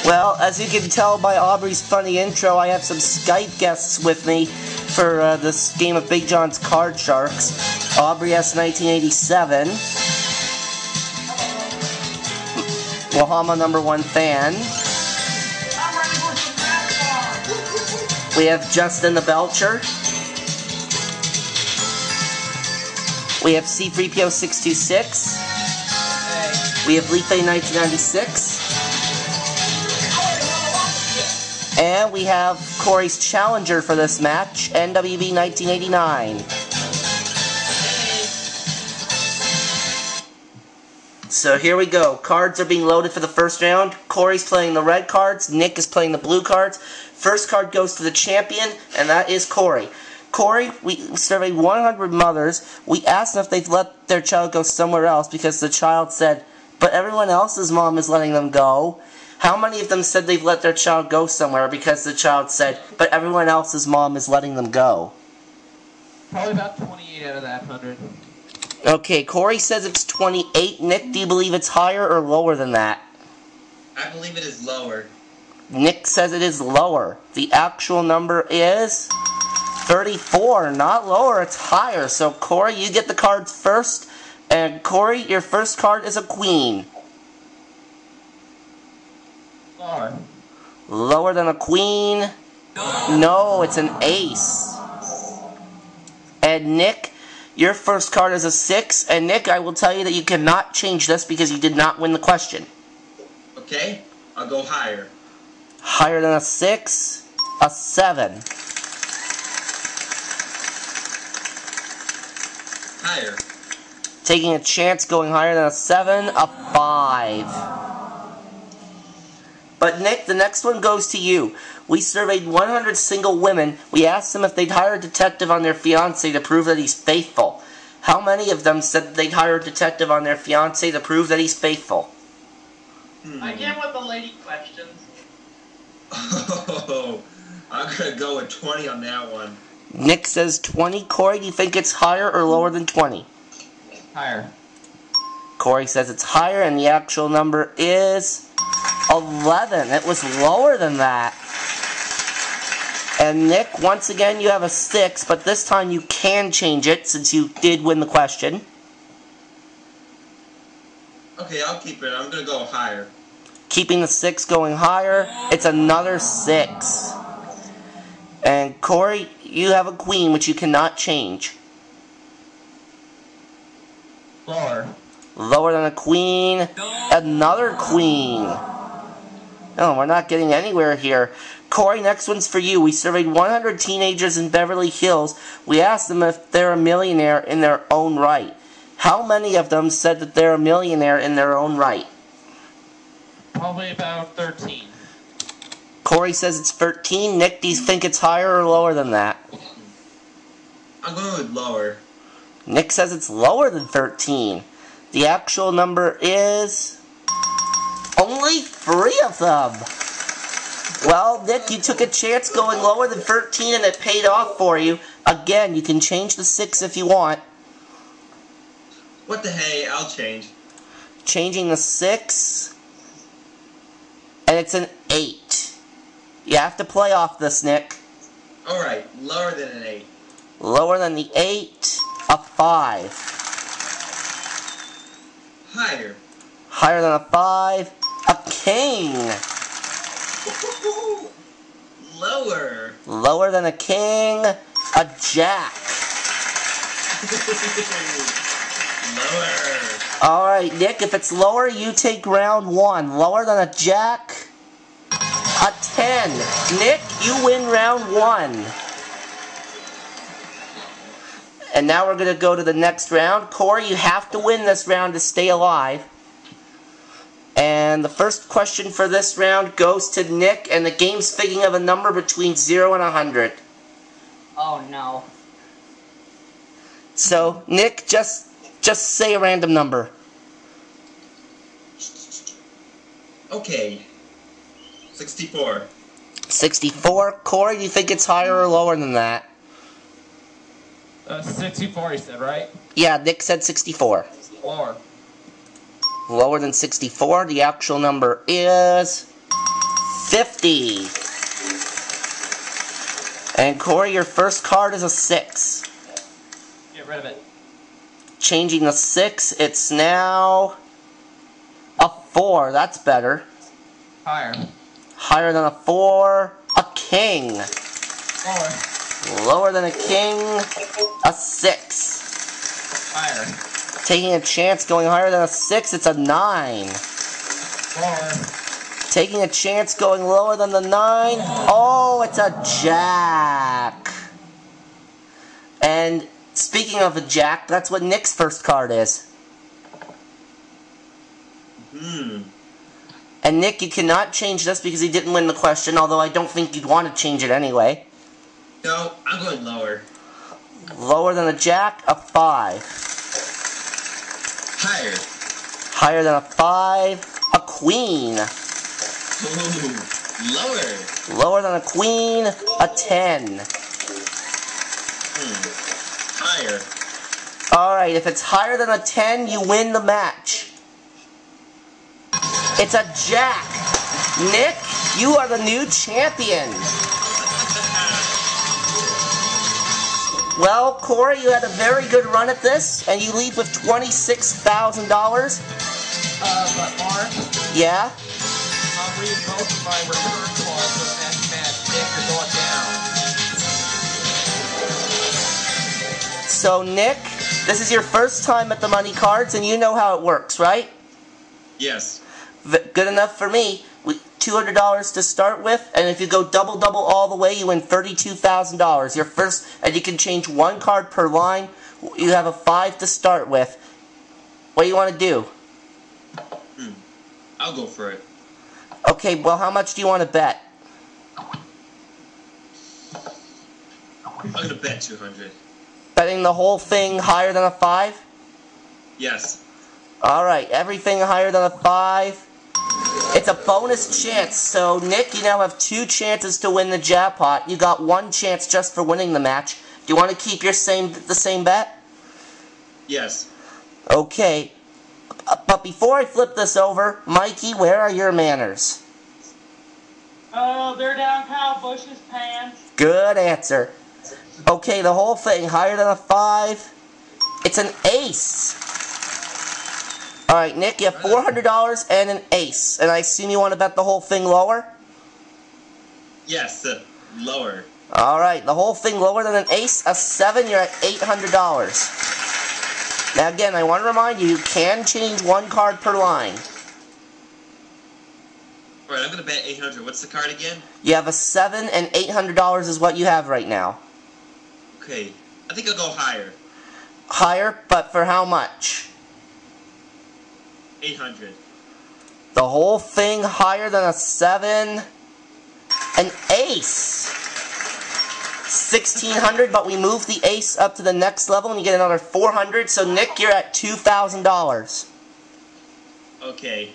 Well, as you can tell by Aubrey's funny intro, I have some Skype guests with me for this game of Big John's Card Sharks. Aubrey S1987, Wahama #1 fan. We have Justin the Belcher. We have c3po626. We have Leafay1996. And we have Corey's challenger for this match, NWB1989. So here we go. Cards are being loaded for the first round. Corey's playing the red cards. Nick is playing the blue cards. First card goes to the champion, and that is Corey. Corey, we surveyed 100 mothers. We asked them if they've let their child go somewhere else because the child said, but everyone else's mom is letting them go. How many of them said they've let their child go somewhere because the child said, but everyone else's mom is letting them go? Probably about 28 out of that 100. Okay, Corey says it's 28. Nick, do you believe it's higher or lower than that? I believe it is lower. Nick says it is lower. The actual number is 34. Not lower, it's higher. So Corey, you get the cards first. And Corey, your first card is a queen. Lower. Lower than a queen? No, it's an ace. And Nick, your first card is a 6. And Nick, I will tell you that you cannot change this because you did not win the question. Okay, I'll go higher. Higher than a 6? A 7. Higher. Taking a chance going higher than a 7, a 5. But Nick, the next one goes to you. We surveyed 100 single women. We asked them if they'd hire a detective on their fiancé to prove that he's faithful. How many of them said that they'd hire a detective on their fiancé to prove that he's faithful? Again with the lady questions. Oh, I'm going to go with 20 on that one. Nick says 20. Corey, do you think it's higher or lower than 20? Higher. Corey says it's higher, and the actual number is 11. It was lower than that. And Nick, once again, you have a 6, but this time you can change it since you did win the question. Okay, I'll keep it. I'm going to go higher. Keeping the 6 going higher, it's another 6. And Corey, you have a queen, which you cannot change. Lower. Lower than a queen, another queen. Oh, we're not getting anywhere here. Corey, next one's for you. We surveyed 100 teenagers in Beverly Hills. We asked them if they're a millionaire in their own right. How many of them said that they're a millionaire in their own right? Probably about 13. Corey says it's 13. Nick, do you think it's higher or lower than that? I'm going with lower. Nick says it's lower than 13. The actual number is only 3 of them. Well, Nick, you took a chance going lower than 13 and it paid off for you. Again, you can change the 6 if you want. What the hey, I'll change. Changing the 6. And it's an 8. You have to play off this, Nick. Alright, lower than an 8. Lower than the 8, a 5. Higher. Higher than a 5, a king. Lower. Lower than a king, a jack. Lower. Alright, Nick, if it's lower, you take round 1. Lower than a jack, a 10. Nick, you win round 1. And now we're going to go to the next round. Corey, you have to win this round to stay alive. And the first question for this round goes to Nick, and the game's thinking of a number between 0 and 100. Oh no. So, Nick, just say a random number. Okay. 64. 64. Corey, do you think it's higher or lower than that? 64, you said, right? Yeah, Nick said 64. Lower. Lower than 64. The actual number is 50. And Corey, your first card is a 6. Get rid of it. Changing the 6, it's now a 4. That's better. Higher. Higher than a 4, a king. Lower. Lower than a king, a 6. Higher. Taking a chance going higher than a 6, it's a 9. Lower. Taking a chance going lower than the 9, oh, it's a jack. And speaking of a jack, that's what Nick's first card is. And Nick, you cannot change this because he didn't win the question, although I don't think you'd want to change it anyway. No, I'm going lower. Lower than a jack, a 5. Higher. Higher than a 5, a queen. Ooh, lower. Lower than a queen, a 10. Higher. Alright, if it's higher than a 10, you win the match. It's a jack. Nick, you are the new champion. Well, Corey, you had a very good run at this, and you leave with $26,000. But Mark, Yeah? I'll read both of my return calls for the next match. Nick, you're going down. So, Nick, this is your first time at the Money Cards, and you know how it works, right? Yes. Good enough for me. $200 to start with, and if you go double all the way, you win $32,000. Your first, and you can change one card per line. You have a 5 to start with. What do you want to do? I'll go for it. Okay, well, how much do you want to bet? I'm gonna bet 200. Betting the whole thing higher than a 5? Yes. Alright, everything higher than a 5. It's a bonus chance, so Nick, you now have 2 chances to win the jackpot. You got 1 chance just for winning the match. Do you want to keep the same bet? Yes. Okay, but before I flip this over, Mikey, where are your manners? Oh, they're down Kyle Bush's pants. Good answer. Okay, the whole thing higher than a 5. It's an ace. Alright, Nick, you have $400 and an ace. And I assume you want to bet the whole thing lower? Yes, lower. Alright, the whole thing lower than an ace, a 7, you're at $800. Now again, I want to remind you, you can change one card per line. Alright, I'm gonna bet 800. What's the card again? You have a 7 and $800 is what you have right now. Okay, I think I'll go higher. Higher, but for how much? 800. The whole thing higher than a 7. An ace. 1,600, but we move the ace up to the next level and you get another 400. So Nick, you're at $2,000. Okay.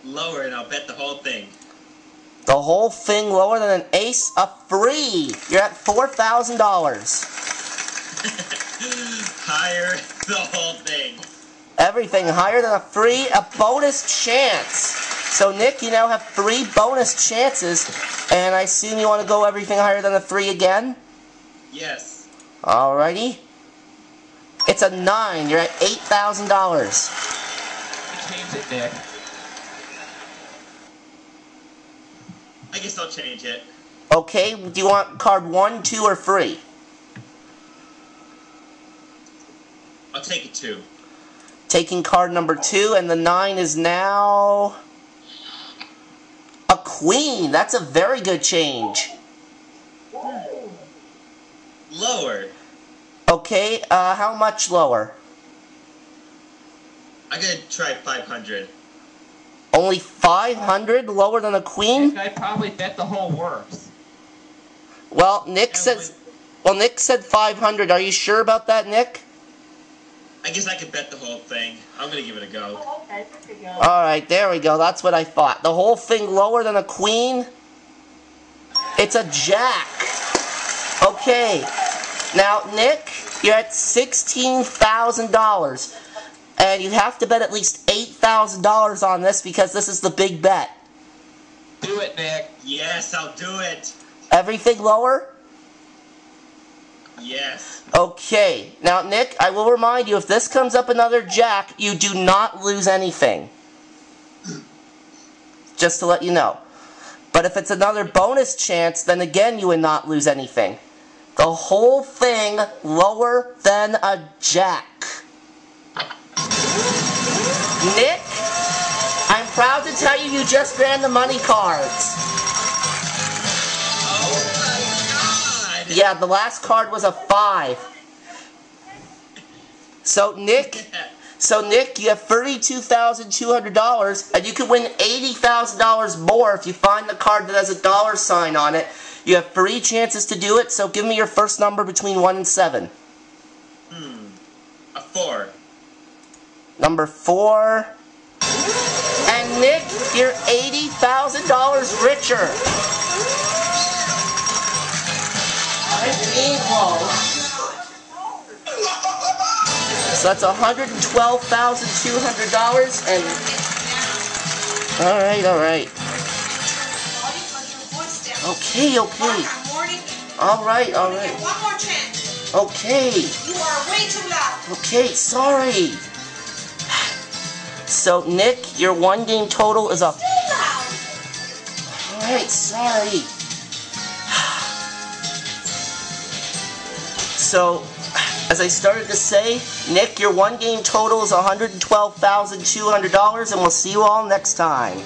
Lower and I'll bet the whole thing. The whole thing lower than an ace, a free. You're at $4,000. Higher the whole thing. Everything higher than a free, a bonus chance. So Nick, you now have 3 bonus chances, and I assume you want to go everything higher than a 3 again? Yes. Alrighty. It's a 9, you're at $8,000. Change it, Nick. I guess I'll change it. Okay, do you want card 1, 2, or 3? I'll take it 2. Taking card number 2, and the 9 is now a queen. That's a very good change. Lower. Okay, how much lower? I'm gonna try 500. Only 500 lower than a queen? Nick, I probably bet the whole works. Well, Nick says. Well, Nick said 500. Are you sure about that, Nick? I guess I could bet the whole thing. I'm gonna give it a go. Oh, okay, there you go. Alright, there we go. That's what I thought. The whole thing lower than a queen? It's a jack. Okay. Now, Nick, you're at $16,000. And you have to bet at least $8,000 on this because this is the big bet. Do it, Nick. Yes, I'll do it. Everything lower? Yes. Okay. Now, Nick, I will remind you, if this comes up another jack, you do not lose anything. Just to let you know. But if it's another bonus chance, then again you would not lose anything. The whole thing lower than a jack. Nick, I'm proud to tell you just ran the money cards. Oh my God! Yeah, the last card was a 5. So Nick, you have $32,200, and you can win $80,000 more if you find the card that has a $sign on it. You have 3 chances to do it, so give me your first number between 1 and 7. A 4. Number 4. And Nick, you're $80,000 richer. So that's $112,200 and... Alright. Okay. Alright. One more chance. Okay. You are way too loud. Okay, sorry. So, Nick, your one game total is a... Too loud. Alright, sorry. So, as I started to say, Nick, your one game total is $112,200, and we'll see you all next time.